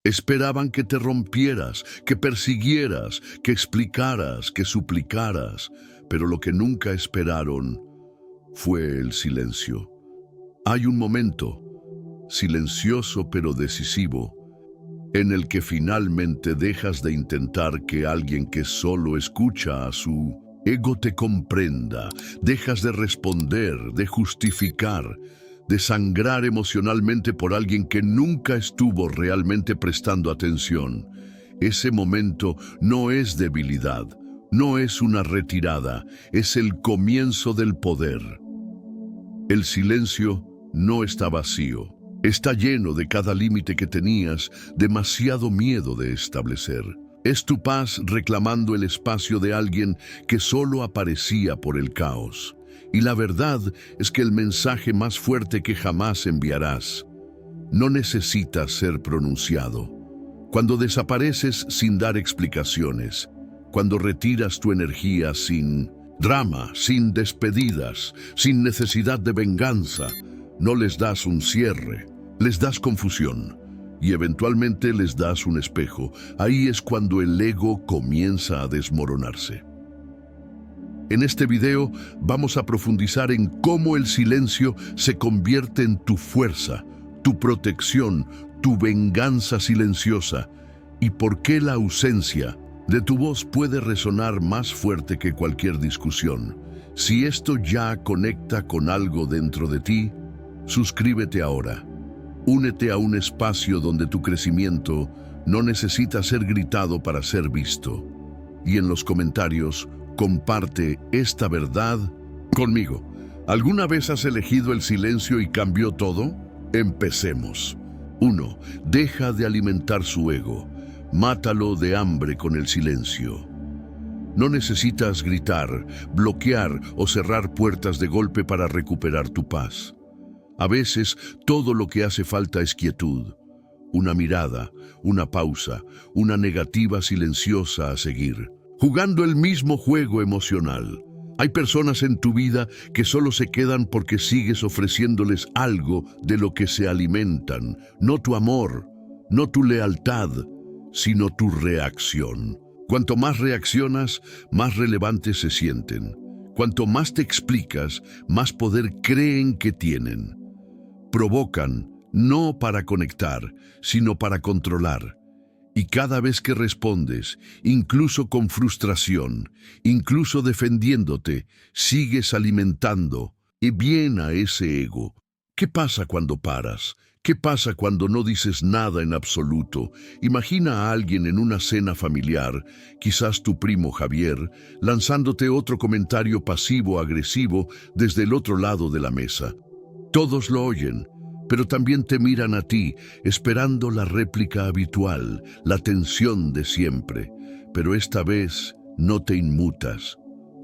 Esperaban que te rompieras, que persiguieras, que explicaras, que suplicaras, pero lo que nunca esperaron fue el silencio. Hay un momento, silencioso pero decisivo, en el que finalmente dejas de intentar que alguien que solo escucha a su ego te comprenda, dejas de responder, de justificar, de sangrar emocionalmente por alguien que nunca estuvo realmente prestando atención. Ese momento no es debilidad, no es una retirada, es el comienzo del poder. El silencio no está vacío, está lleno de cada límite que tenías demasiado miedo de establecer. Es tu paz reclamando el espacio de alguien que solo aparecía por el caos. Y la verdad es que el mensaje más fuerte que jamás enviarás no necesita ser pronunciado. Cuando desapareces sin dar explicaciones, cuando retiras tu energía sin drama, sin despedidas, sin necesidad de venganza, no les das un cierre, les das confusión y eventualmente les das un espejo. Ahí es cuando el ego comienza a desmoronarse. En este video vamos a profundizar en cómo el silencio se convierte en tu fuerza, tu protección, tu venganza silenciosa y por qué la ausencia de tu voz puede resonar más fuerte que cualquier discusión. Si esto ya conecta con algo dentro de ti, suscríbete ahora. Únete a un espacio donde tu crecimiento no necesita ser gritado para ser visto. Y en los comentarios, comparte esta verdad conmigo. ¿Alguna vez has elegido el silencio y cambió todo? Empecemos. 1. Deja de alimentar su ego. Mátalo de hambre con el silencio. No necesitas gritar, bloquear o cerrar puertas de golpe para recuperar tu paz. A veces, todo lo que hace falta es quietud. Una mirada, una pausa, una negativa silenciosa a seguir. Jugando el mismo juego emocional. Hay personas en tu vida que solo se quedan porque sigues ofreciéndoles algo de lo que se alimentan. No tu amor, no tu lealtad, sino tu reacción. Cuanto más reaccionas, más relevantes se sienten. Cuanto más te explicas, más poder creen que tienen. Provocan, no para conectar, sino para controlar. Y cada vez que respondes, incluso con frustración, incluso defendiéndote, sigues alimentando y bien a ese ego. ¿Qué pasa cuando paras? ¿Qué pasa cuando no dices nada en absoluto? Imagina a alguien en una cena familiar, quizás tu primo Javier, lanzándote otro comentario pasivo-agresivo desde el otro lado de la mesa. Todos lo oyen, pero también te miran a ti, esperando la réplica habitual, la tensión de siempre. Pero esta vez no te inmutas.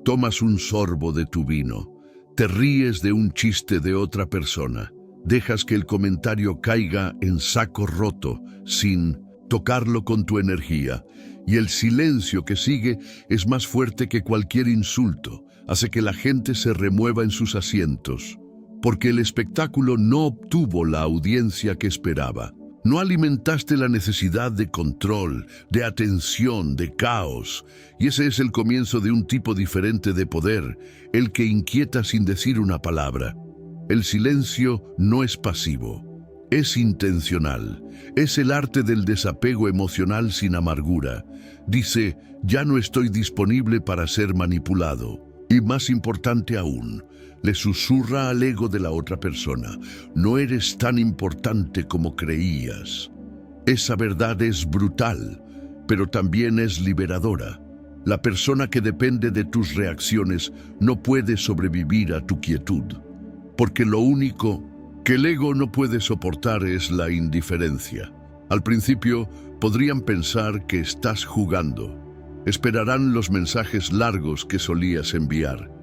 Tomas un sorbo de tu vino, te ríes de un chiste de otra persona, dejas que el comentario caiga en saco roto, sin tocarlo con tu energía, y el silencio que sigue es más fuerte que cualquier insulto, hace que la gente se remueva en sus asientos. Porque el espectáculo no obtuvo la audiencia que esperaba. No alimentaste la necesidad de control, de atención, de caos. Y ese es el comienzo de un tipo diferente de poder, el que inquieta sin decir una palabra. El silencio no es pasivo, es intencional. Es el arte del desapego emocional sin amargura. Dice, ya no estoy disponible para ser manipulado. Y más importante aún, le susurra al ego de la otra persona, no eres tan importante como creías. Esa verdad es brutal, pero también es liberadora. La persona que depende de tus reacciones no puede sobrevivir a tu quietud, porque lo único que el ego no puede soportar es la indiferencia. Al principio podrían pensar que estás jugando. Esperarán los mensajes largos que solías enviar.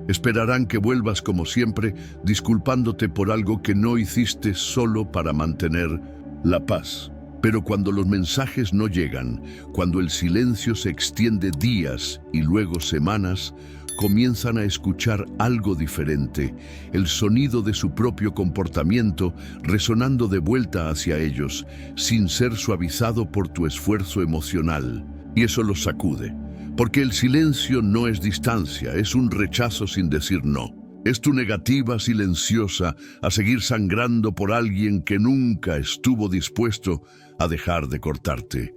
Esperarán que vuelvas como siempre, disculpándote por algo que no hiciste solo para mantener la paz. Pero cuando los mensajes no llegan, cuando el silencio se extiende días y luego semanas, comienzan a escuchar algo diferente, el sonido de su propio comportamiento resonando de vuelta hacia ellos, sin ser suavizado por tu esfuerzo emocional. Y eso los sacude, porque el silencio no es distancia, es un rechazo sin decir no. Es tu negativa silenciosa a seguir sangrando por alguien que nunca estuvo dispuesto a dejar de cortarte.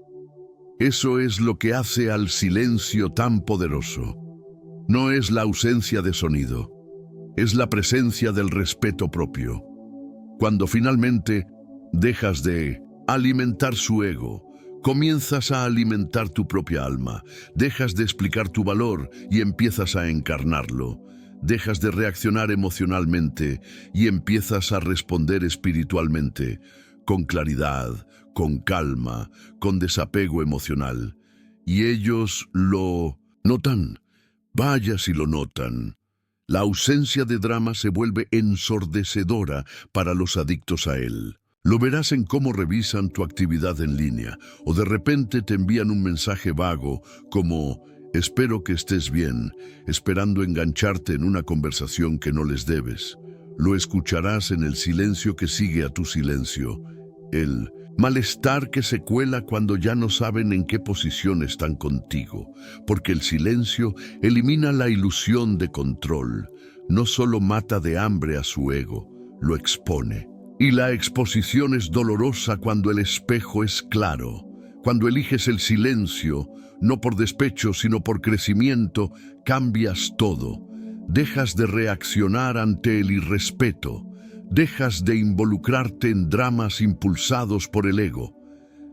Eso es lo que hace al silencio tan poderoso. No es la ausencia de sonido, es la presencia del respeto propio. Cuando finalmente dejas de alimentar su ego, comienzas a alimentar tu propia alma, dejas de explicar tu valor y empiezas a encarnarlo. Dejas de reaccionar emocionalmente y empiezas a responder espiritualmente, con claridad, con calma, con desapego emocional. Y ellos lo notan. Vaya si lo notan. La ausencia de drama se vuelve ensordecedora para los adictos a él. Lo verás en cómo revisan tu actividad en línea, o de repente te envían un mensaje vago como «Espero que estés bien», esperando engancharte en una conversación que no les debes. Lo escucharás en el silencio que sigue a tu silencio. El malestar que se cuela cuando ya no saben en qué posición están contigo, porque el silencio elimina la ilusión de control. No solo mata de hambre a su ego, lo expone. Y la exposición es dolorosa cuando el espejo es claro. Cuando eliges el silencio, no por despecho, sino por crecimiento, cambias todo. Dejas de reaccionar ante el irrespeto. Dejas de involucrarte en dramas impulsados por el ego.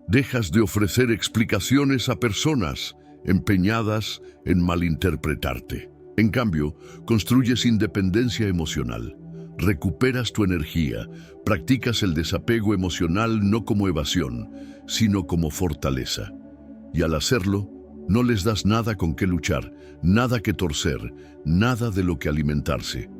Dejas de ofrecer explicaciones a personas empeñadas en malinterpretarte. En cambio, construyes independencia emocional. Recuperas tu energía, practicas el desapego emocional no como evasión, sino como fortaleza. Y al hacerlo, no les das nada con qué luchar, nada que torcer, nada de lo que alimentarse.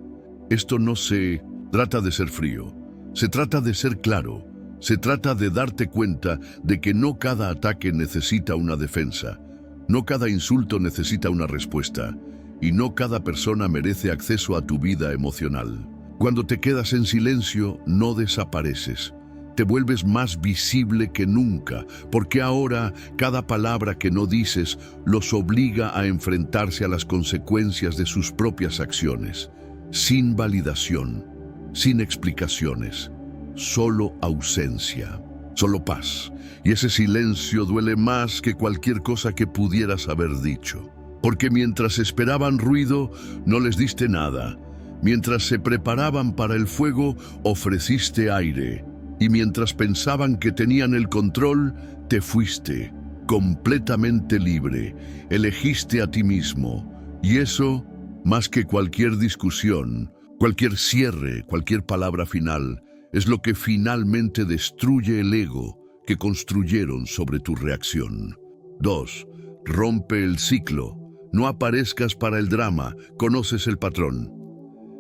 Esto no se trata de ser frío, se trata de ser claro, se trata de darte cuenta de que no cada ataque necesita una defensa, no cada insulto necesita una respuesta, y no cada persona merece acceso a tu vida emocional. Cuando te quedas en silencio, no desapareces. Te vuelves más visible que nunca, porque ahora cada palabra que no dices los obliga a enfrentarse a las consecuencias de sus propias acciones, sin validación, sin explicaciones, solo ausencia, solo paz. Y ese silencio duele más que cualquier cosa que pudieras haber dicho, porque mientras esperaban ruido, no les diste nada. Mientras se preparaban para el fuego, ofreciste aire. Y mientras pensaban que tenían el control, te fuiste, completamente libre. Elegiste a ti mismo. Y eso, más que cualquier discusión, cualquier cierre, cualquier palabra final, es lo que finalmente destruye el ego que construyeron sobre tu reacción. 2. Rompe el ciclo. No aparezcas para el drama, conoces el patrón.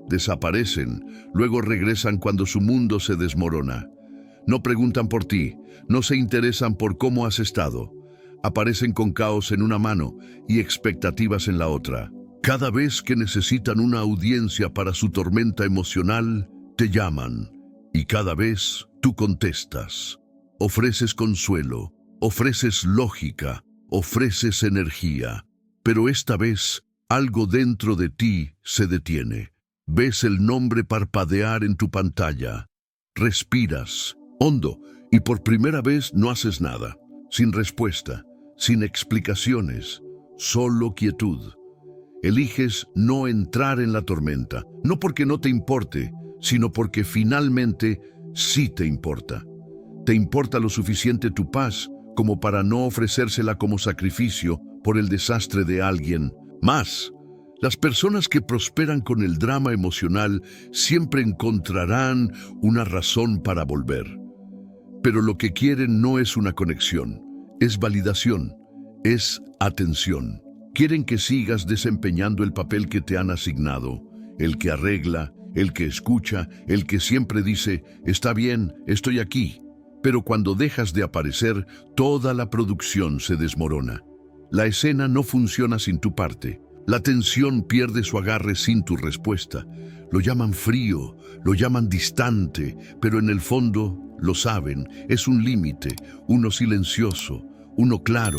Desaparecen, luego regresan cuando su mundo se desmorona. No preguntan por ti, no se interesan por cómo has estado. Aparecen con caos en una mano y expectativas en la otra. Cada vez que necesitan una audiencia para su tormenta emocional, te llaman. Y cada vez tú contestas. Ofreces consuelo, ofreces lógica, ofreces energía. Pero esta vez, algo dentro de ti se detiene. Ves el nombre parpadear en tu pantalla. Respiras hondo y por primera vez no haces nada. Sin respuesta, sin explicaciones, solo quietud. Eliges no entrar en la tormenta, no porque no te importe, sino porque finalmente sí te importa. Te importa lo suficiente tu paz como para no ofrecérsela como sacrificio por el desastre de alguien más. Las personas que prosperan con el drama emocional siempre encontrarán una razón para volver. Pero lo que quieren no es una conexión, es validación, es atención. Quieren que sigas desempeñando el papel que te han asignado, el que arregla, el que escucha, el que siempre dice, está bien, estoy aquí. Pero cuando dejas de aparecer, toda la producción se desmorona. La escena no funciona sin tu parte. La tensión pierde su agarre sin tu respuesta. Lo llaman frío, lo llaman distante, pero en el fondo lo saben, es un límite, uno silencioso, uno claro,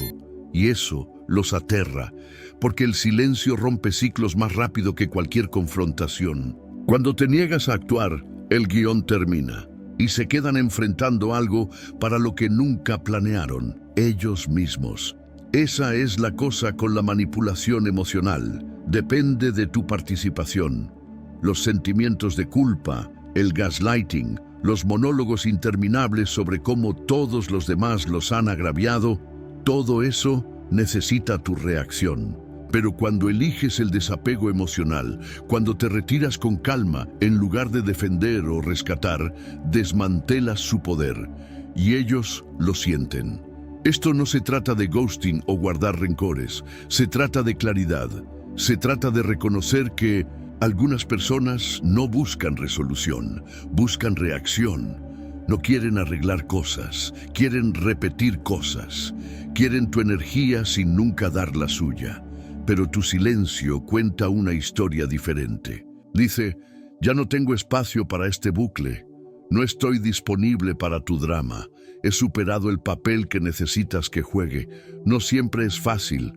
y eso los aterra, porque el silencio rompe ciclos más rápido que cualquier confrontación. Cuando te niegas a actuar, el guión termina, y se quedan enfrentando algo para lo que nunca planearon, ellos mismos. Esa es la cosa con la manipulación emocional. Depende de tu participación. Los sentimientos de culpa, el gaslighting, los monólogos interminables sobre cómo todos los demás los han agraviado, todo eso necesita tu reacción. Pero cuando eliges el desapego emocional, cuando te retiras con calma en lugar de defender o rescatar, desmantelas su poder y ellos lo sienten. Esto no se trata de ghosting o guardar rencores, se trata de claridad, se trata de reconocer que algunas personas no buscan resolución, buscan reacción. No quieren arreglar cosas, quieren repetir cosas, quieren tu energía sin nunca dar la suya. Pero tu silencio cuenta una historia diferente. Dice, ya no tengo espacio para este bucle, no estoy disponible para tu drama, he superado el papel que necesitas que juegue, no siempre es fácil.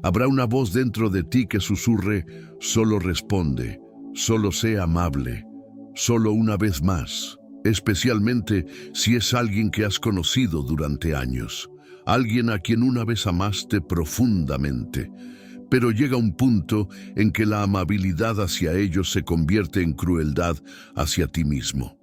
Habrá una voz dentro de ti que susurre, solo responde, solo sé amable, solo una vez más. Especialmente si es alguien que has conocido durante años, alguien a quien una vez amaste profundamente. Pero llega un punto en que la amabilidad hacia ellos se convierte en crueldad hacia ti mismo.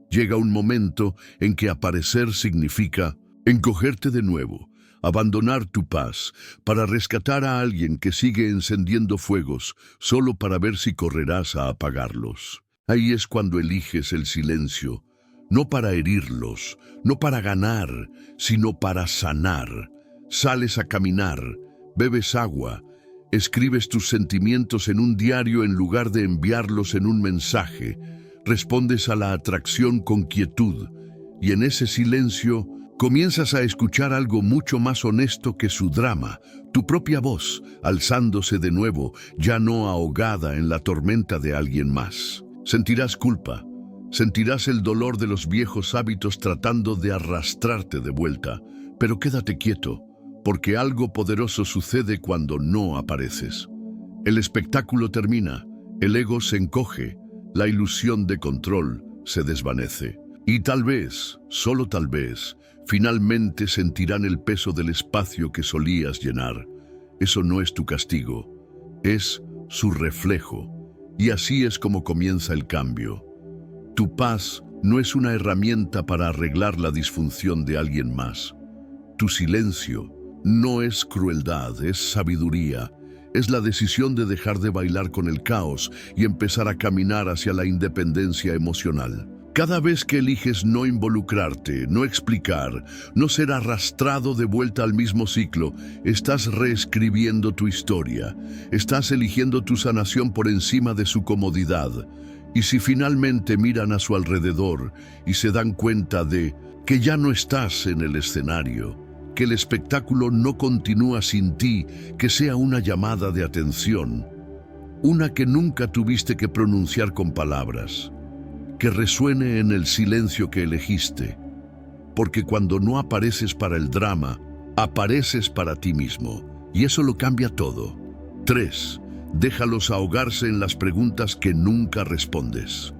Llega un momento en que aparecer significa encogerte de nuevo, abandonar tu paz para rescatar a alguien que sigue encendiendo fuegos solo para ver si correrás a apagarlos. Ahí es cuando eliges el silencio, no para herirlos, no para ganar, sino para sanar. Sales a caminar, bebes agua, escribes tus sentimientos en un diario en lugar de enviarlos en un mensaje, respondes a la atracción con quietud, y en ese silencio comienzas a escuchar algo mucho más honesto que su drama, tu propia voz, alzándose de nuevo, ya no ahogada en la tormenta de alguien más. Sentirás culpa, sentirás el dolor de los viejos hábitos tratando de arrastrarte de vuelta, pero quédate quieto, porque algo poderoso sucede cuando no apareces. El espectáculo termina, el ego se encoge, la ilusión de control se desvanece. Y tal vez, solo tal vez, finalmente sentirán el peso del espacio que solías llenar. Eso no es tu castigo, es su reflejo. Y así es como comienza el cambio. Tu paz no es una herramienta para arreglar la disfunción de alguien más. Tu silencio no es crueldad, es sabiduría. Es la decisión de dejar de bailar con el caos y empezar a caminar hacia la independencia emocional. Cada vez que eliges no involucrarte, no explicar, no ser arrastrado de vuelta al mismo ciclo, estás reescribiendo tu historia, estás eligiendo tu sanación por encima de su comodidad. Y si finalmente miran a su alrededor y se dan cuenta de que ya no estás en el escenario, que el espectáculo no continúa sin ti, que sea una llamada de atención, una que nunca tuviste que pronunciar con palabras, que resuene en el silencio que elegiste, porque cuando no apareces para el drama, apareces para ti mismo, y eso lo cambia todo. 3. Déjalos ahogarse en las preguntas que nunca respondes.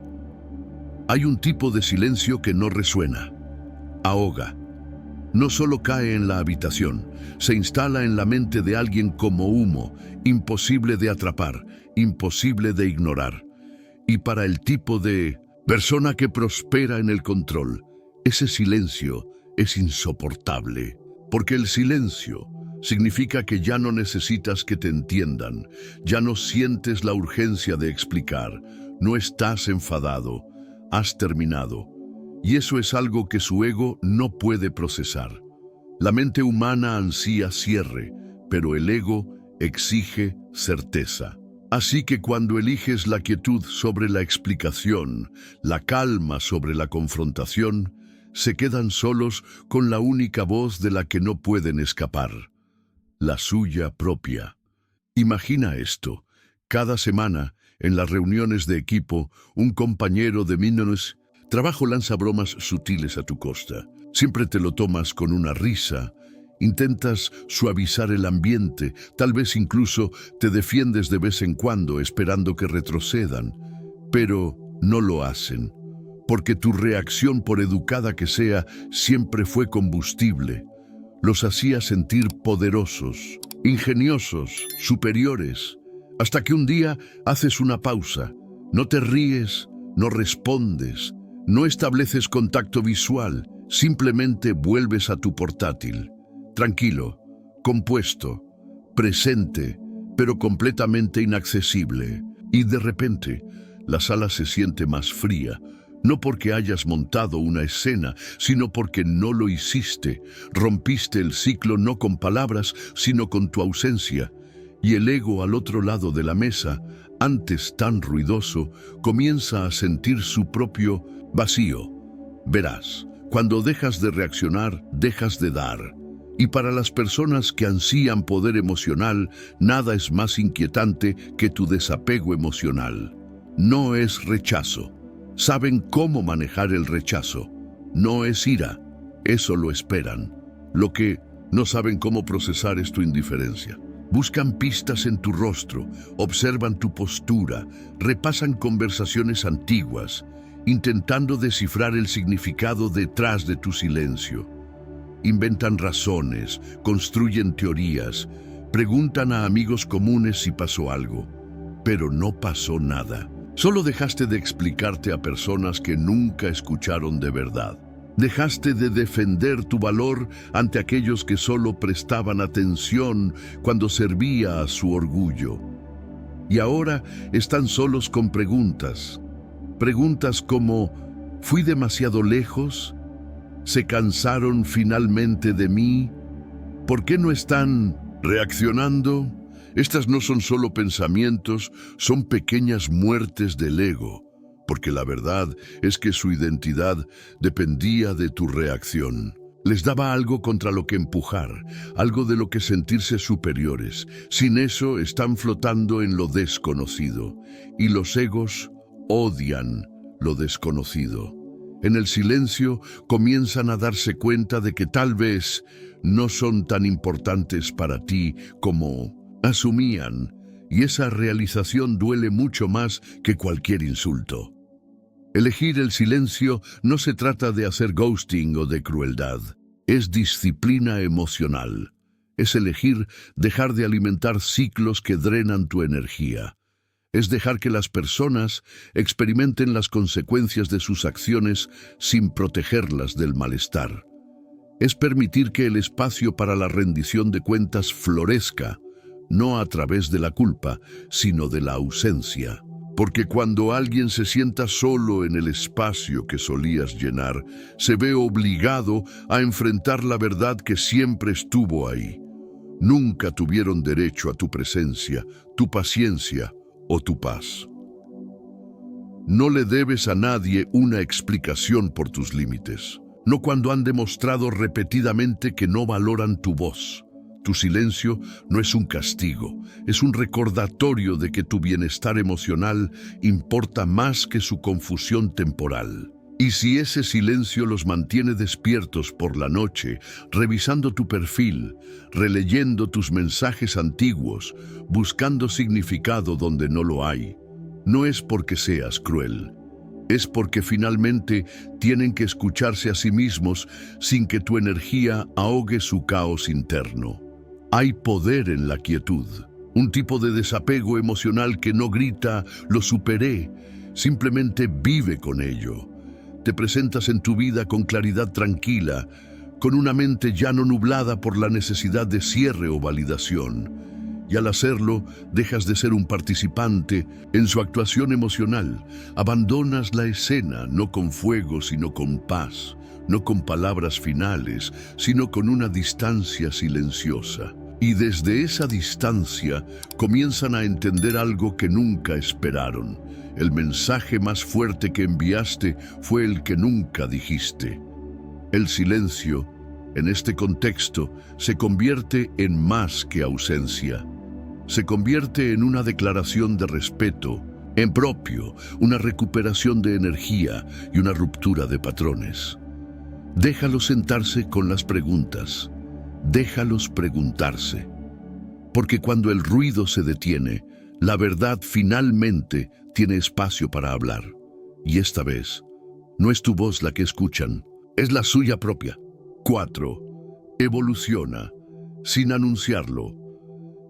Hay un tipo de silencio que no resuena, ahoga. No solo cae en la habitación, se instala en la mente de alguien como humo, imposible de atrapar, imposible de ignorar. Y para el tipo de persona que prospera en el control, ese silencio es insoportable, porque el silencio significa que ya no necesitas que te entiendan, ya no sientes la urgencia de explicar, no estás enfadado, has terminado. Y eso es algo que su ego no puede procesar. La mente humana ansía cierre, pero el ego exige certeza. Así que cuando eliges la quietud sobre la explicación, la calma sobre la confrontación, se quedan solos con la única voz de la que no pueden escapar, la suya propia. Imagina esto. Cada semana, en las reuniones de equipo, un compañero de trabajo lanza bromas sutiles a tu costa. Siempre te lo tomas con una risa. Intentas suavizar el ambiente, tal vez incluso te defiendes de vez en cuando esperando que retrocedan, pero no lo hacen, porque tu reacción, por educada que sea, siempre fue combustible. Los hacía sentir poderosos, ingeniosos, superiores, hasta que un día haces una pausa. No te ríes, no respondes, no estableces contacto visual, simplemente vuelves a tu portátil. Tranquilo, compuesto, presente, pero completamente inaccesible. Y de repente, la sala se siente más fría, no porque hayas montado una escena, sino porque no lo hiciste. Rompiste el ciclo no con palabras, sino con tu ausencia. Y el ego al otro lado de la mesa, antes tan ruidoso, comienza a sentir su propio vacío. Verás, cuando dejas de reaccionar, dejas de dar. Y para las personas que ansían poder emocional, nada es más inquietante que tu desapego emocional. No es rechazo. Saben cómo manejar el rechazo. No es ira. Eso lo esperan. Lo que no saben cómo procesar es tu indiferencia. Buscan pistas en tu rostro, observan tu postura, repasan conversaciones antiguas, intentando descifrar el significado detrás de tu silencio. Inventan razones, construyen teorías, preguntan a amigos comunes si pasó algo, pero no pasó nada. Solo dejaste de explicarte a personas que nunca escucharon de verdad. Dejaste de defender tu valor ante aquellos que solo prestaban atención cuando servía a su orgullo. Y ahora están solos con preguntas. Preguntas como, ¿fui demasiado lejos? ¿Se cansaron finalmente de mí? ¿Por qué no están reaccionando? Estas no son solo pensamientos, son pequeñas muertes del ego, porque la verdad es que su identidad dependía de tu reacción. Les daba algo contra lo que empujar, algo de lo que sentirse superiores. Sin eso están flotando en lo desconocido, y los egos odian lo desconocido. En el silencio comienzan a darse cuenta de que tal vez no son tan importantes para ti como asumían, y esa realización duele mucho más que cualquier insulto. Elegir el silencio no se trata de hacer ghosting o de crueldad. Es disciplina emocional. Es elegir dejar de alimentar ciclos que drenan tu energía. Es dejar que las personas experimenten las consecuencias de sus acciones sin protegerlas del malestar. Es permitir que el espacio para la rendición de cuentas florezca, no a través de la culpa, sino de la ausencia. Porque cuando alguien se sienta solo en el espacio que solías llenar, se ve obligado a enfrentar la verdad que siempre estuvo ahí. Nunca tuvieron derecho a tu presencia, tu paciencia o tu paz. No le debes a nadie una explicación por tus límites, no cuando han demostrado repetidamente que no valoran tu voz. Tu silencio no es un castigo, es un recordatorio de que tu bienestar emocional importa más que su confusión temporal. Y si ese silencio los mantiene despiertos por la noche, revisando tu perfil, releyendo tus mensajes antiguos, buscando significado donde no lo hay, no es porque seas cruel. Es porque finalmente tienen que escucharse a sí mismos sin que tu energía ahogue su caos interno. Hay poder en la quietud, un tipo de desapego emocional que no grita, lo superé, simplemente vive con ello. Te presentas en tu vida con claridad tranquila, con una mente ya no nublada por la necesidad de cierre o validación. Y al hacerlo, dejas de ser un participante en su actuación emocional. Abandonas la escena, no con fuego, sino con paz. No con palabras finales, sino con una distancia silenciosa. Y desde esa distancia comienzan a entender algo que nunca esperaron. El mensaje más fuerte que enviaste fue el que nunca dijiste. El silencio, en este contexto, se convierte en más que ausencia. se convierte en una declaración de respeto, en propio, una recuperación de energía y una ruptura de patrones. Déjalos sentarse con las preguntas. Déjalos preguntarse. Porque cuando el ruido se detiene, la verdad finalmente tiene espacio para hablar. Y esta vez, no es tu voz la que escuchan, es la suya propia. 4. Evoluciona, sin anunciarlo.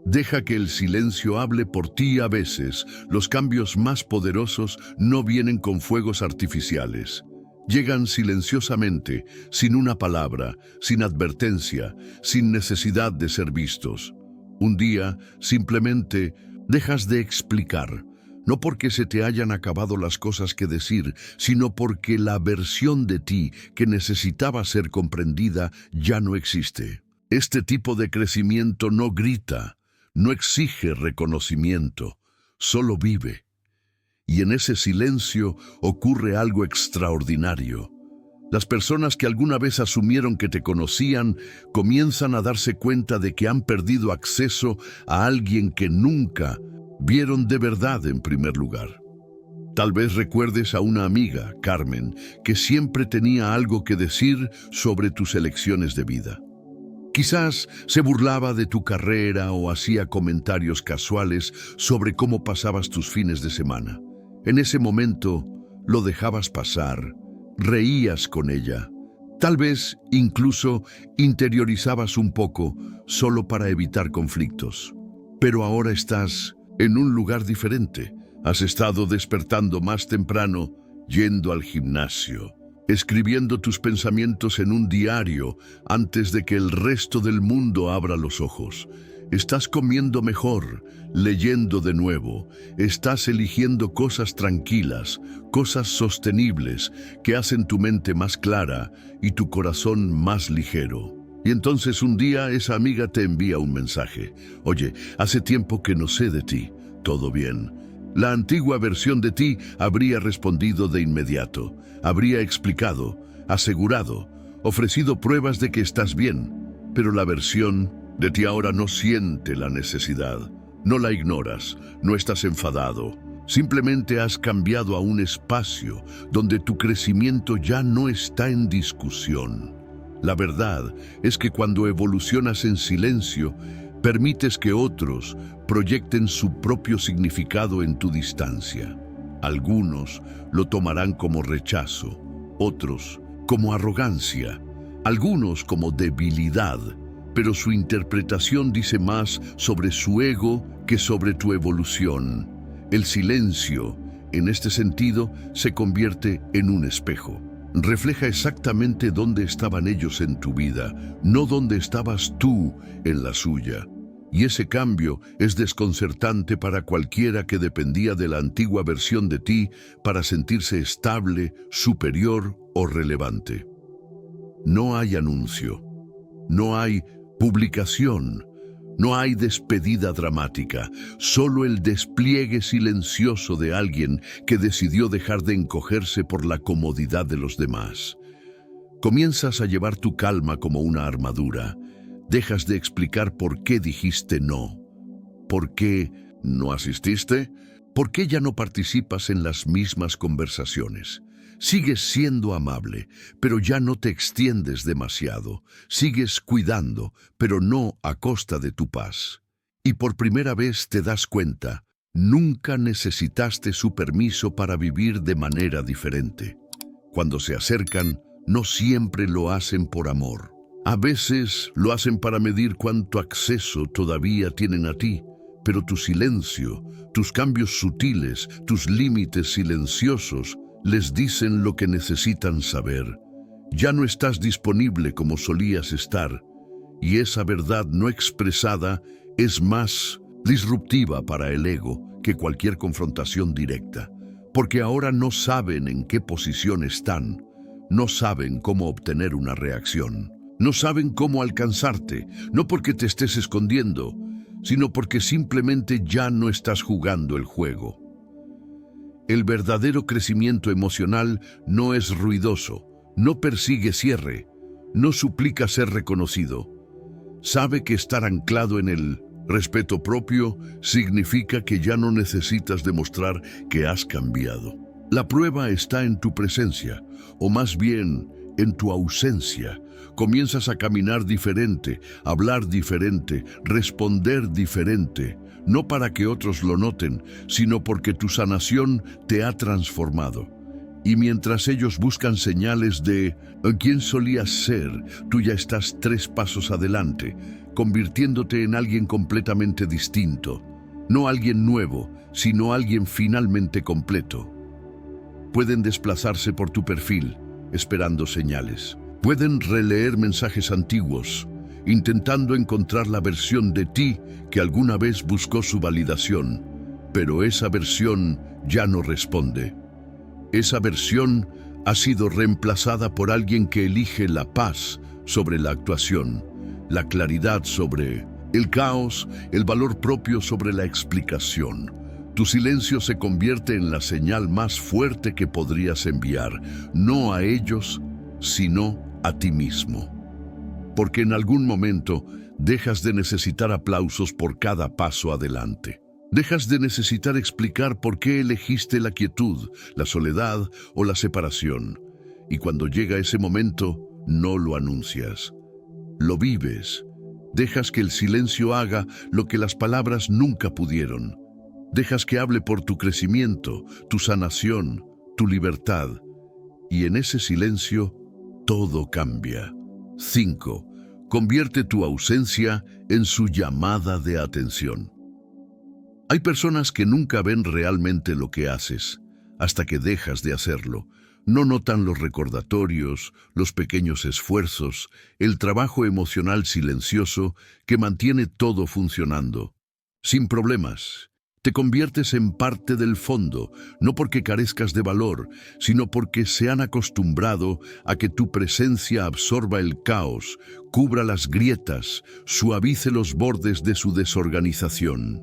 Deja que el silencio hable por ti. A veces, los cambios más poderosos no vienen con fuegos artificiales. Llegan silenciosamente, sin una palabra, sin advertencia, sin necesidad de ser vistos. Un día, simplemente, dejas de explicar, no porque se te hayan acabado las cosas que decir, sino porque la versión de ti que necesitaba ser comprendida ya no existe. Este tipo de crecimiento no grita, no exige reconocimiento, solo vive. Y en ese silencio ocurre algo extraordinario. Las personas que alguna vez asumieron que te conocían comienzan a darse cuenta de que han perdido acceso a alguien que nunca vieron de verdad en primer lugar. Tal vez recuerdes a una amiga, Carmen, que siempre tenía algo que decir sobre tus elecciones de vida. Quizás se burlaba de tu carrera o hacía comentarios casuales sobre cómo pasabas tus fines de semana. En ese momento lo dejabas pasar, reías con ella. Tal vez incluso interiorizabas un poco solo para evitar conflictos. Pero ahora estás en un lugar diferente. Has estado despertando más temprano, yendo al gimnasio, escribiendo tus pensamientos en un diario antes de que el resto del mundo abra los ojos. Estás comiendo mejor, leyendo de nuevo. Estás eligiendo cosas tranquilas, cosas sostenibles que hacen tu mente más clara y tu corazón más ligero. Y entonces un día esa amiga te envía un mensaje. Oye, hace tiempo que no sé de ti. ¿Todo bien? La antigua versión de ti habría respondido de inmediato. Habría explicado, asegurado, ofrecido pruebas de que estás bien. Pero la versión de ti ahora no siente la necesidad. No la ignoras, no estás enfadado. Simplemente has cambiado a un espacio donde tu crecimiento ya no está en discusión. La verdad es que cuando evolucionas en silencio, permites que otros proyecten su propio significado en tu distancia. Algunos lo tomarán como rechazo, otros como arrogancia, algunos como debilidad, pero su interpretación dice más sobre su ego que sobre tu evolución. El silencio, en este sentido, se convierte en un espejo. Refleja exactamente dónde estaban ellos en tu vida, no dónde estabas tú en la suya. Y ese cambio es desconcertante para cualquiera que dependía de la antigua versión de ti para sentirse estable, superior o relevante. No hay anuncio, no hay publicación, no hay despedida dramática, solo el despliegue silencioso de alguien que decidió dejar de encogerse por la comodidad de los demás. Comienzas a llevar tu calma como una armadura. Dejas de explicar por qué dijiste no. ¿Por qué no asististe? ¿Por qué ya no participas en las mismas conversaciones? Sigues siendo amable, pero ya no te extiendes demasiado. Sigues cuidando, pero no a costa de tu paz. Y por primera vez te das cuenta, nunca necesitaste su permiso para vivir de manera diferente. Cuando se acercan, no siempre lo hacen por amor. A veces lo hacen para medir cuánto acceso todavía tienen a ti, pero tu silencio, tus cambios sutiles, tus límites silenciosos, les dicen lo que necesitan saber. Ya no estás disponible como solías estar, y esa verdad no expresada es más disruptiva para el ego que cualquier confrontación directa, porque ahora no saben en qué posición están, no saben cómo obtener una reacción. No saben cómo alcanzarte, no porque te estés escondiendo, sino porque simplemente ya no estás jugando el juego. El verdadero crecimiento emocional no es ruidoso, no persigue cierre, no suplica ser reconocido. Sabe que estar anclado en el Respeto propio significa que ya no necesitas demostrar que has cambiado. La prueba está en tu presencia, o más bien en tu ausencia. Comienzas a caminar diferente, hablar diferente, responder diferente, no para que otros lo noten, sino porque tu sanación te ha transformado. Y mientras ellos buscan señales de quién solías ser, tú ya estás 3 pasos adelante, convirtiéndote en alguien completamente distinto. No alguien nuevo, sino alguien finalmente completo. Pueden desplazarse por tu perfil, esperando señales. Pueden releer mensajes antiguos, intentando encontrar la versión de ti que alguna vez buscó su validación, pero esa versión ya no responde. Esa versión ha sido reemplazada por alguien que elige la paz sobre la actuación, la claridad sobre el caos, el valor propio sobre la explicación. Tu silencio se convierte en la señal más fuerte que podrías enviar, no a ellos, sino a ti mismo. Porque en algún momento dejas de necesitar aplausos por cada paso adelante. Dejas de necesitar explicar por qué elegiste la quietud, la soledad o la separación. Y cuando llega ese momento, no lo anuncias. Lo vives. Dejas que el silencio haga lo que las palabras nunca pudieron. Dejas que hable por tu crecimiento, tu sanación, tu libertad. Y en ese silencio, todo cambia. 5. Convierte tu ausencia en su llamada de atención. Hay personas que nunca ven realmente lo que haces, hasta que dejas de hacerlo. No notan los recordatorios, los pequeños esfuerzos, el trabajo emocional silencioso que mantiene todo funcionando. Sin problemas. Te conviertes en parte del fondo, no porque carezcas de valor, sino porque se han acostumbrado a que tu presencia absorba el caos, cubra las grietas, suavice los bordes de su desorganización.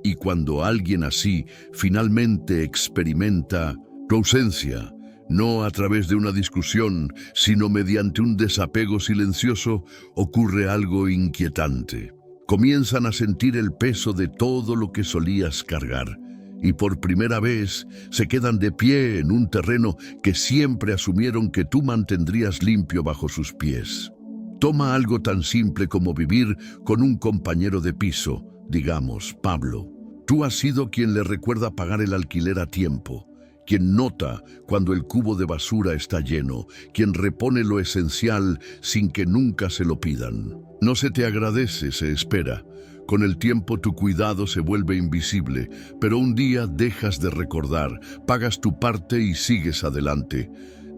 Y cuando alguien así finalmente experimenta tu ausencia, no a través de una discusión, sino mediante un desapego silencioso, ocurre algo inquietante. Comienzan a sentir el peso de todo lo que solías cargar, y por primera vez se quedan de pie en un terreno que siempre asumieron que tú mantendrías limpio bajo sus pies. Toma algo tan simple como vivir con un compañero de piso, digamos, Pablo. Tú has sido quien le recuerda pagar el alquiler a tiempo, quien nota cuando el cubo de basura está lleno, quien repone lo esencial sin que nunca se lo pidan. No se te agradece, se espera. Con el tiempo tu cuidado se vuelve invisible, pero un día dejas de recordar, pagas tu parte y sigues adelante.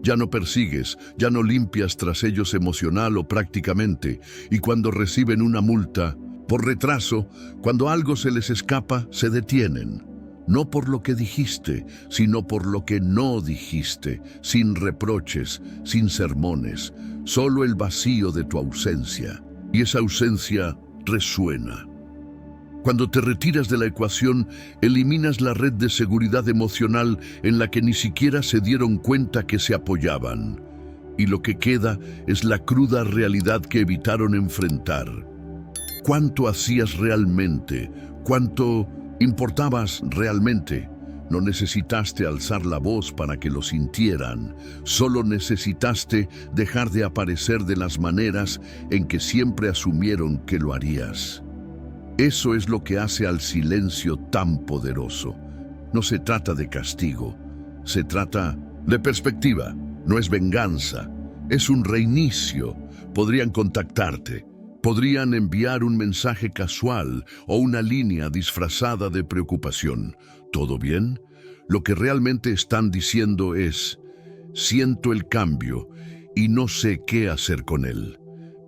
Ya no persigues, ya no limpias tras ellos emocional o prácticamente, y cuando reciben una multa, por retraso, cuando algo se les escapa, se detienen. No por lo que dijiste, sino por lo que no dijiste, sin reproches, sin sermones, solo el vacío de tu ausencia. Y esa ausencia resuena. Cuando te retiras de la ecuación, eliminas la red de seguridad emocional en la que ni siquiera se dieron cuenta que se apoyaban. Y lo que queda es la cruda realidad que evitaron enfrentar. ¿Cuánto hacías realmente? ¿Cuánto importabas realmente? No necesitaste alzar la voz para que lo sintieran, solo necesitaste dejar de aparecer de las maneras en que siempre asumieron que lo harías. Eso es lo que hace al silencio tan poderoso. No se trata de castigo, se trata de perspectiva, no es venganza, es un reinicio. Podrían contactarte. Podrían enviar un mensaje casual o una línea disfrazada de preocupación. ¿Todo bien? Lo que realmente están diciendo es: siento el cambio y no sé qué hacer con él.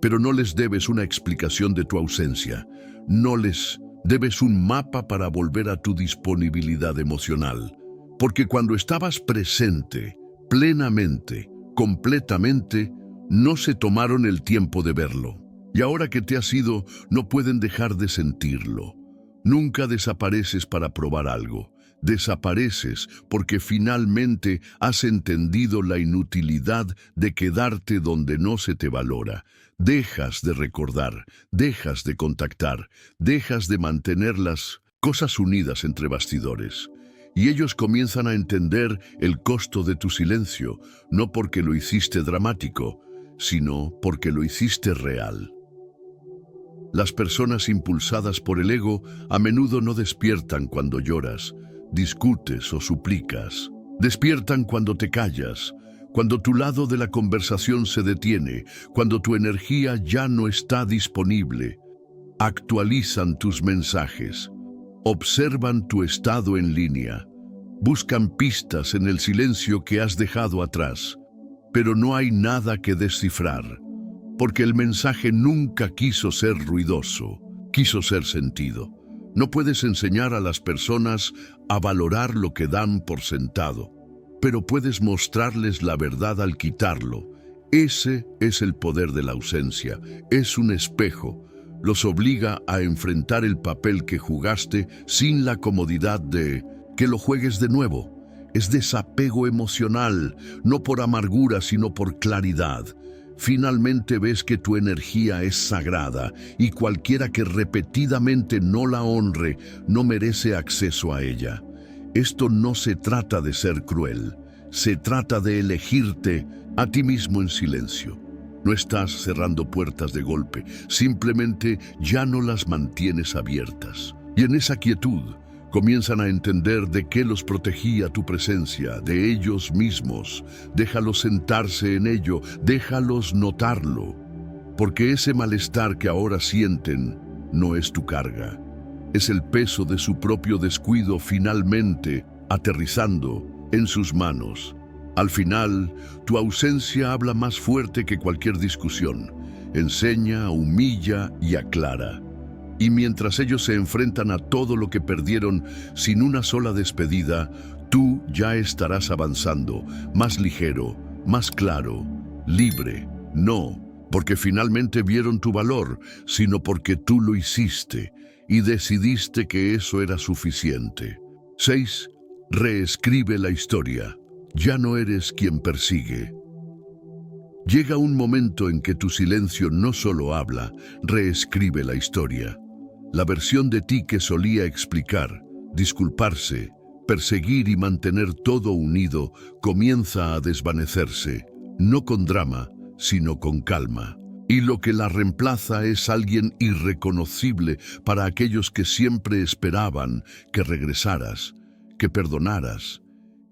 Pero no les debes una explicación de tu ausencia. No les debes un mapa para volver a tu disponibilidad emocional. Porque cuando estabas presente, plenamente, completamente, no se tomaron el tiempo de verlo. Y ahora que te has ido, no pueden dejar de sentirlo. Nunca desapareces para probar algo. Desapareces porque finalmente has entendido la inutilidad de quedarte donde no se te valora. Dejas de recordar, dejas de contactar, dejas de mantener las cosas unidas entre bastidores. Y ellos comienzan a entender el costo de tu silencio, no porque lo hiciste dramático, sino porque lo hiciste real. Las personas impulsadas por el ego a menudo no despiertan cuando lloras, discutes o suplicas. Despiertan cuando te callas, cuando tu lado de la conversación se detiene, cuando tu energía ya no está disponible. Actualizan tus mensajes, observan tu estado en línea, buscan pistas en el silencio que has dejado atrás, pero no hay nada que descifrar. Porque el mensaje nunca quiso ser ruidoso, quiso ser sentido. No puedes enseñar a las personas a valorar lo que dan por sentado, pero puedes mostrarles la verdad al quitarlo. Ese es el poder de la ausencia, es un espejo. Los obliga a enfrentar el papel que jugaste sin la comodidad de que lo juegues de nuevo. Es desapego emocional, no por amargura, sino por claridad. Finalmente ves que tu energía es sagrada y cualquiera que repetidamente no la honre no merece acceso a ella. Esto no se trata de ser cruel, se trata de elegirte a ti mismo en silencio. No estás cerrando puertas de golpe, simplemente ya no las mantienes abiertas. Y en esa quietud comienzan a entender de qué los protegía tu presencia, de ellos mismos. Déjalos sentarse en ello, déjalos notarlo, porque ese malestar que ahora sienten no es tu carga. Es el peso de su propio descuido finalmente aterrizando en sus manos. Al final, tu ausencia habla más fuerte que cualquier discusión. Enseña, humilla y aclara. Y mientras ellos se enfrentan a todo lo que perdieron sin una sola despedida, tú ya estarás avanzando, más ligero, más claro, libre. No, porque finalmente vieron tu valor, sino porque tú lo hiciste y decidiste que eso era suficiente. 6. Reescribe la historia. Ya no eres quien persigue. Llega un momento en que tu silencio no solo habla, reescribe la historia. La versión de ti que solía explicar, disculparse, perseguir y mantener todo unido comienza a desvanecerse, no con drama, sino con calma. Y lo que la reemplaza es alguien irreconocible para aquellos que siempre esperaban que regresaras, que perdonaras,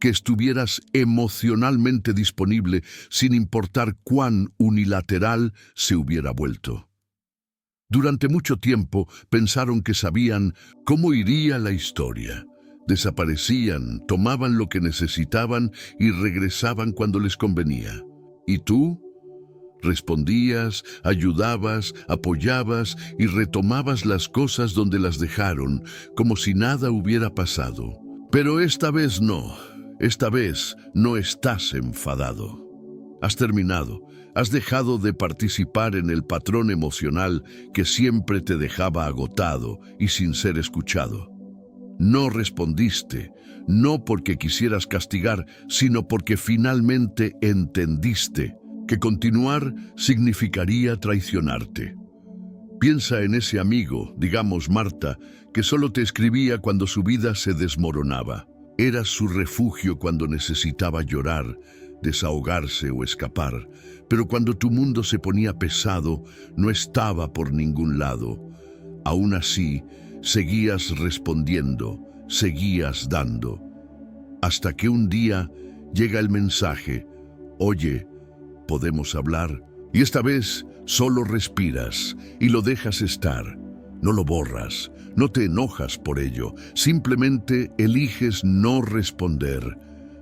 que estuvieras emocionalmente disponible sin importar cuán unilateral se hubiera vuelto. Durante mucho tiempo pensaron que sabían cómo iría la historia. Desaparecían, tomaban lo que necesitaban y regresaban cuando les convenía. ¿Y tú? Respondías, ayudabas, apoyabas y retomabas las cosas donde las dejaron, como si nada hubiera pasado. Pero esta vez no. Esta vez no estás enfadado. Has terminado. Has dejado de participar en el patrón emocional que siempre te dejaba agotado y sin ser escuchado. No respondiste, no porque quisieras castigar, sino porque finalmente entendiste que continuar significaría traicionarte. Piensa en ese amigo, digamos Marta, que solo te escribía cuando su vida se desmoronaba. Eras su refugio cuando necesitaba llorar, desahogarse o escapar, pero cuando tu mundo se ponía pesado, no estaba por ningún lado. Aún así, seguías respondiendo, seguías dando, hasta que un día llega el mensaje: oye, ¿podemos hablar? Y esta vez solo respiras y lo dejas estar. No lo borras, no te enojas por ello, simplemente eliges no responder.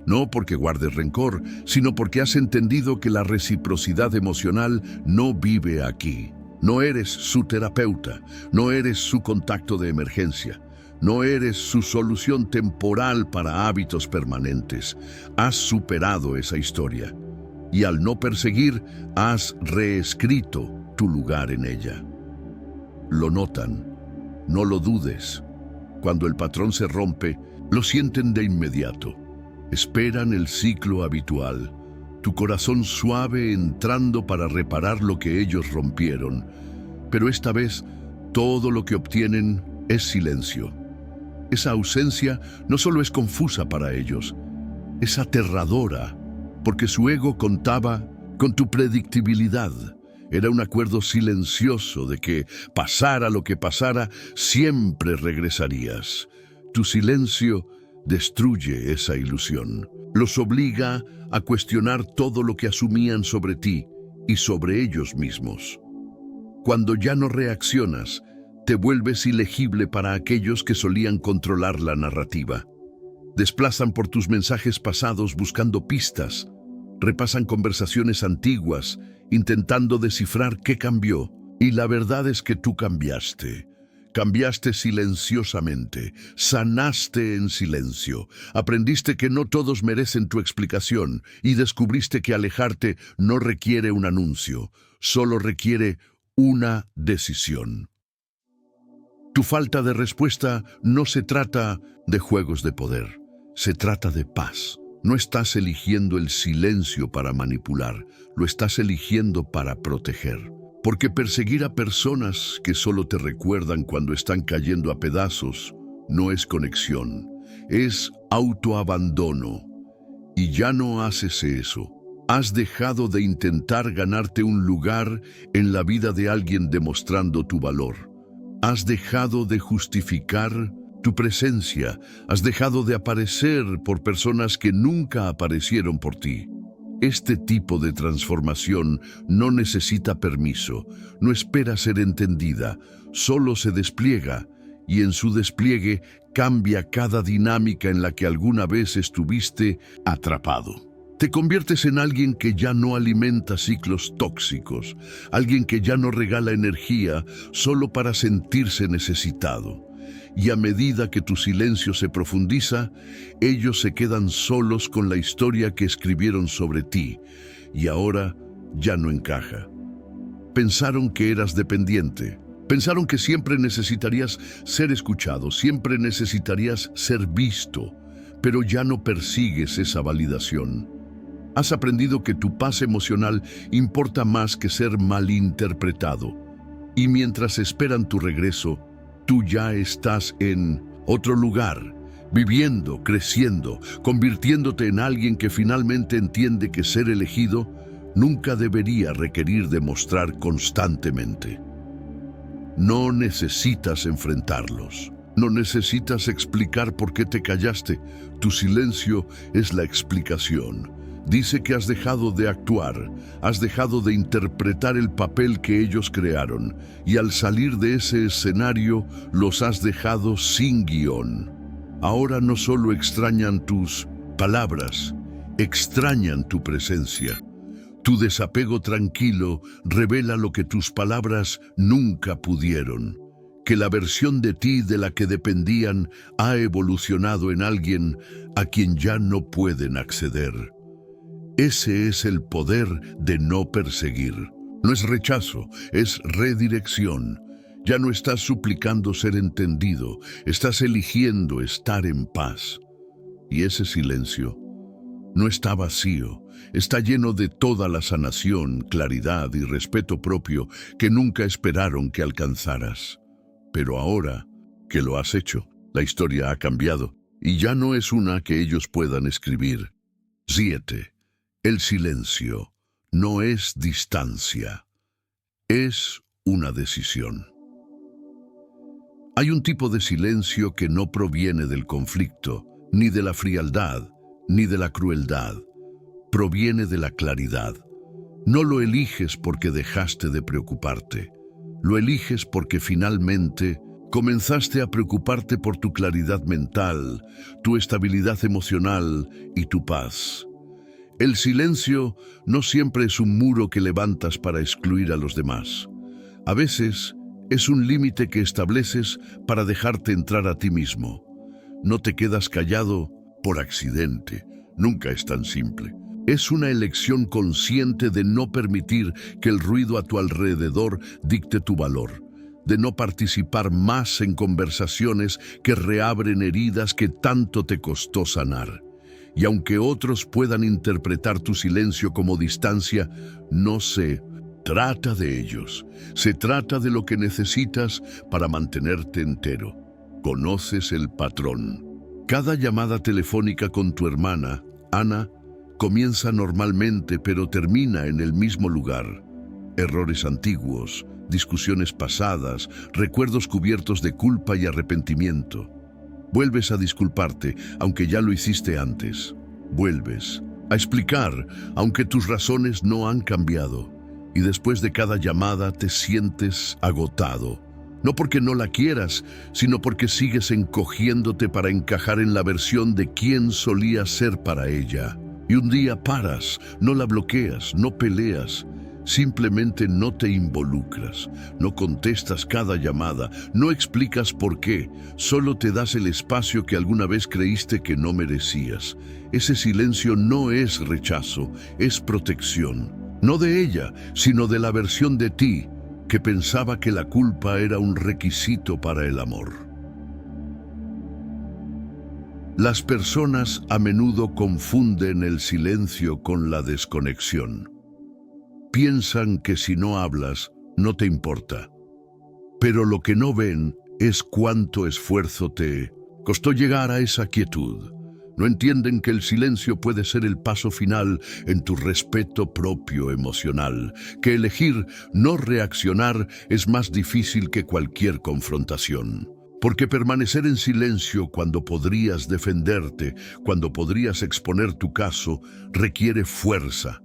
No porque guardes rencor, sino porque has entendido que la reciprocidad emocional no vive aquí. No eres su terapeuta, no eres su contacto de emergencia, no eres su solución temporal para hábitos permanentes. Has superado esa historia y al no perseguir, has reescrito tu lugar en ella. Lo notan, no lo dudes. Cuando el patrón se rompe, Lo sienten de inmediato. Esperan el ciclo habitual. Tu corazón suave entrando para reparar lo que ellos rompieron. Pero esta vez, todo lo que obtienen es silencio. Esa ausencia no solo es confusa para ellos, es aterradora, porque su ego contaba con tu predictibilidad. Era un acuerdo silencioso de que, pasara lo que pasara, siempre regresarías. Tu silencio destruye esa ilusión. Los obliga a cuestionar todo lo que asumían sobre ti y sobre ellos mismos. Cuando ya no reaccionas, te vuelves ilegible para aquellos que solían controlar la narrativa. Desplazan por tus mensajes pasados buscando pistas, repasan conversaciones antiguas, intentando descifrar qué cambió. Y la verdad es que tú cambiaste. Cambiaste silenciosamente, sanaste en silencio, aprendiste que no todos merecen tu explicación y descubriste que alejarte no requiere un anuncio, solo requiere una decisión. Tu falta de respuesta no se trata de juegos de poder, se trata de paz. No estás eligiendo el silencio para manipular, lo estás eligiendo para proteger. Porque perseguir a personas que solo te recuerdan cuando están cayendo a pedazos no es conexión, es autoabandono. Y ya no haces eso. Has dejado de intentar ganarte un lugar en la vida de alguien demostrando tu valor. Has dejado de justificar tu presencia, has dejado de aparecer por personas que nunca aparecieron por ti. Este tipo de transformación no necesita permiso, no espera ser entendida, solo se despliega y en su despliegue cambia cada dinámica en la que alguna vez estuviste atrapado. Te conviertes en alguien que ya no alimenta ciclos tóxicos, alguien que ya no regala energía solo para sentirse necesitado. Y a medida que tu silencio se profundiza, ellos se quedan solos con la historia que escribieron sobre ti, y ahora ya no encaja. Pensaron que eras dependiente, pensaron que siempre necesitarías ser escuchado, siempre necesitarías ser visto, pero ya no persigues esa validación. Has aprendido que tu paz emocional importa más que ser malinterpretado, y mientras esperan tu regreso, tú ya estás en otro lugar, viviendo, creciendo, convirtiéndote en alguien que finalmente entiende que ser elegido nunca debería requerir demostrar constantemente. No necesitas enfrentarlos, no necesitas explicar por qué te callaste. Tu silencio es la explicación. Dice que has dejado de actuar, has dejado de interpretar el papel que ellos crearon, y al salir de ese escenario los has dejado sin guión. Ahora no solo extrañan tus palabras, extrañan tu presencia. Tu desapego tranquilo revela lo que tus palabras nunca pudieron, que la versión de ti de la que dependían ha evolucionado en alguien a quien ya no pueden acceder. Ese es el poder de no perseguir. No es rechazo, es redirección. Ya no estás suplicando ser entendido, estás eligiendo estar en paz. Y ese silencio no está vacío, está lleno de toda la sanación, claridad y respeto propio que nunca esperaron que alcanzaras. Pero ahora que lo has hecho, la historia ha cambiado y ya no es una que ellos puedan escribir. 7. El silencio no es distancia, es una decisión. Hay un tipo de silencio que no proviene del conflicto, ni de la frialdad, ni de la crueldad. Proviene de la claridad. No lo eliges porque dejaste de preocuparte. Lo eliges porque finalmente comenzaste a preocuparte por tu claridad mental, tu estabilidad emocional y tu paz. El silencio no siempre es un muro que levantas para excluir a los demás. A veces es un límite que estableces para dejarte entrar a ti mismo. No te quedas callado por accidente. Nunca es tan simple. Es una elección consciente de no permitir que el ruido a tu alrededor dicte tu valor, de no participar más en conversaciones que reabren heridas que tanto te costó sanar. Y aunque otros puedan interpretar tu silencio como distancia, no se trata de ellos. Se trata de lo que necesitas para mantenerte entero. Conoces el patrón. Cada llamada telefónica con tu hermana, Ana, comienza normalmente pero termina en el mismo lugar. Errores antiguos, discusiones pasadas, recuerdos cubiertos de culpa y arrepentimiento. Vuelves a disculparte, aunque ya lo hiciste antes. Vuelves a explicar, aunque tus razones no han cambiado. Y después de cada llamada te sientes agotado. No porque no la quieras, sino porque sigues encogiéndote para encajar en la versión de quién solías ser para ella. Y un día paras, no la bloqueas, no peleas. Simplemente no te involucras, no contestas cada llamada, no explicas por qué, solo te das el espacio que alguna vez creíste que no merecías. Ese silencio no es rechazo, es protección. No de ella, sino de la versión de ti que pensaba que la culpa era un requisito para el amor. Las personas a menudo confunden el silencio con la desconexión. Piensan que si no hablas, no te importa. Pero lo que no ven es cuánto esfuerzo te costó llegar a esa quietud. No entienden que el silencio puede ser el paso final en tu respeto propio emocional, que elegir no reaccionar es más difícil que cualquier confrontación. Porque permanecer en silencio cuando podrías defenderte, cuando podrías exponer tu caso, requiere fuerza.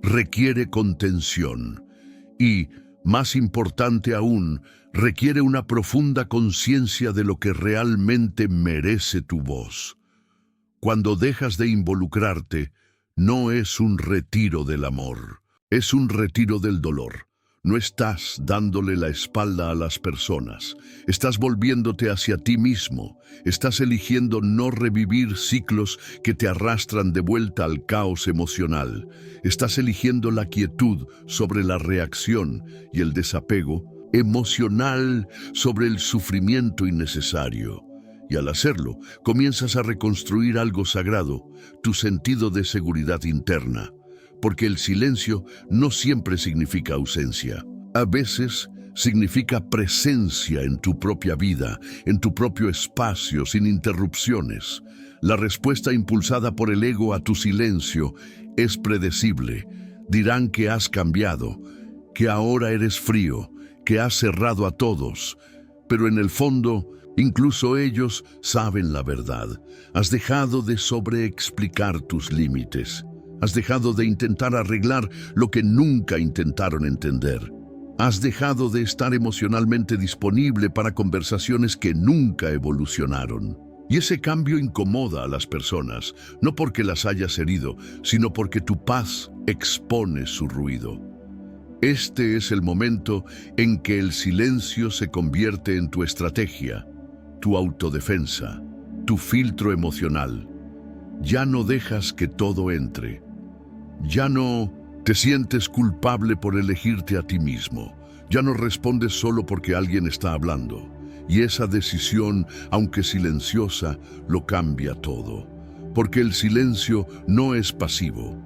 Requiere contención y, más importante aún, requiere una profunda conciencia de lo que realmente merece tu voz. Cuando dejas de involucrarte, no es un retiro del amor, es un retiro del dolor. No estás dándole la espalda a las personas, estás volviéndote hacia ti mismo, estás eligiendo no revivir ciclos que te arrastran de vuelta al caos emocional, estás eligiendo la quietud sobre la reacción y el desapego emocional sobre el sufrimiento innecesario. Y al hacerlo, comienzas a reconstruir algo sagrado, tu sentido de seguridad interna. Porque el silencio no siempre significa ausencia. A veces significa presencia en tu propia vida, en tu propio espacio, sin interrupciones. La respuesta impulsada por el ego a tu silencio es predecible. Dirán que has cambiado, que ahora eres frío, que has cerrado a todos. Pero en el fondo, incluso ellos saben la verdad. Has dejado de sobreexplicar tus límites. Has dejado de intentar arreglar lo que nunca intentaron entender. Has dejado de estar emocionalmente disponible para conversaciones que nunca evolucionaron. Y ese cambio incomoda a las personas, no porque las hayas herido, sino porque tu paz expone su ruido. Este es el momento en que el silencio se convierte en tu estrategia, tu autodefensa, tu filtro emocional. Ya no dejas que todo entre. Ya no te sientes culpable por elegirte a ti mismo. Ya no respondes solo porque alguien está hablando. Y esa decisión, aunque silenciosa, lo cambia todo. Porque el silencio no es pasivo,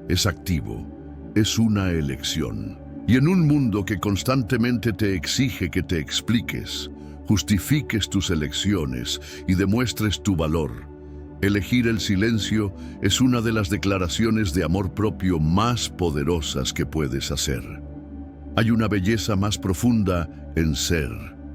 es activo, es una elección. Y en un mundo que constantemente te exige que te expliques, justifiques tus elecciones y demuestres tu valor, elegir el silencio es una de las declaraciones de amor propio más poderosas que puedes hacer. Hay una belleza más profunda en ser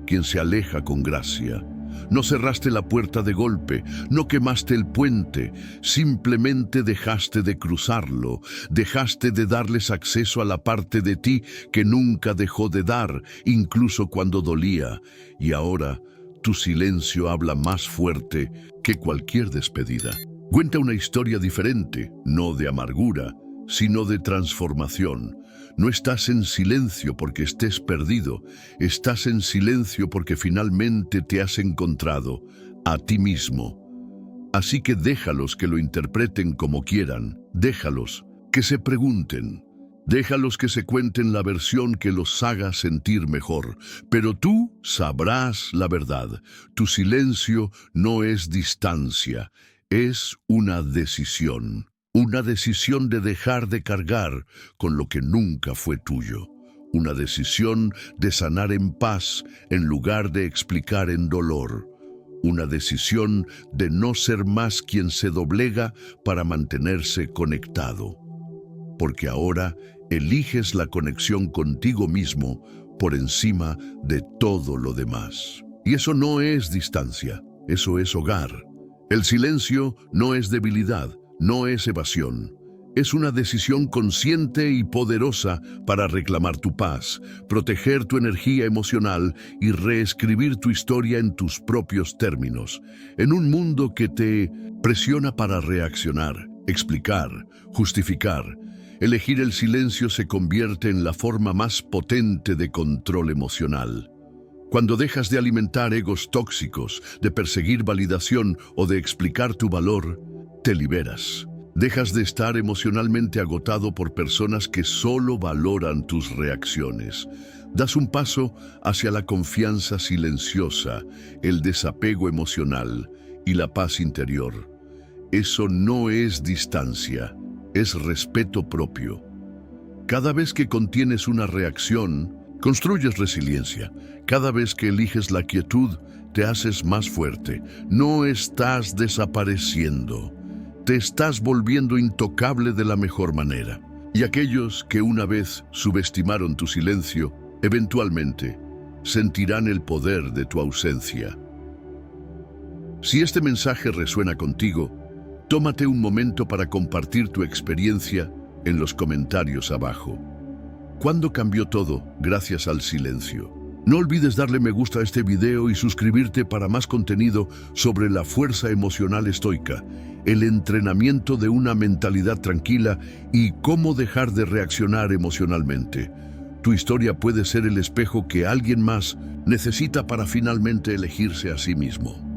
quien se aleja con gracia. No cerraste la puerta de golpe, no quemaste el puente, simplemente dejaste de cruzarlo, dejaste de darles acceso a la parte de ti que nunca dejó de dar, incluso cuando dolía, y ahora tu silencio habla más fuerte que cualquier despedida. Cuenta una historia diferente, no de amargura, sino de transformación. No estás en silencio porque estés perdido, estás en silencio porque finalmente te has encontrado a ti mismo. Así que déjalos que lo interpreten como quieran, déjalos que se pregunten, Déjalos que se cuenten la versión que los haga sentir mejor, pero tú sabrás la verdad. Tu silencio no es distancia, es una decisión. Una decisión de dejar de cargar con lo que nunca fue tuyo. Una decisión de sanar en paz en lugar de explicar en dolor. Una decisión de no ser más quien se doblega para mantenerse conectado. Porque ahora eliges la conexión contigo mismo por encima de todo lo demás. Y eso no es distancia, eso es hogar. El silencio no es debilidad, no es evasión. Es una decisión consciente y poderosa para reclamar tu paz, proteger tu energía emocional y reescribir tu historia en tus propios términos. En un mundo que te presiona para reaccionar, explicar, justificar, elegir el silencio se convierte en la forma más potente de control emocional. Cuando dejas de alimentar egos tóxicos, de perseguir validación o de explicar tu valor, te liberas. Dejas de estar emocionalmente agotado por personas que solo valoran tus reacciones. Das un paso hacia la confianza silenciosa, el desapego emocional y la paz interior. Eso no es distancia, es respeto propio. Cada vez que contienes una reacción, construyes resiliencia. Cada vez que eliges la quietud, te haces más fuerte. No estás desapareciendo. Te estás volviendo intocable de la mejor manera. Y aquellos que una vez subestimaron tu silencio, eventualmente sentirán el poder de tu ausencia. Si este mensaje resuena contigo, tómate un momento para compartir tu experiencia en los comentarios abajo. ¿Cuándo cambió todo gracias al silencio? No olvides darle me gusta a este video y suscribirte para más contenido sobre la fuerza emocional estoica, el entrenamiento de una mentalidad tranquila y cómo dejar de reaccionar emocionalmente. Tu historia puede ser el espejo que alguien más necesita para finalmente elegirse a sí mismo.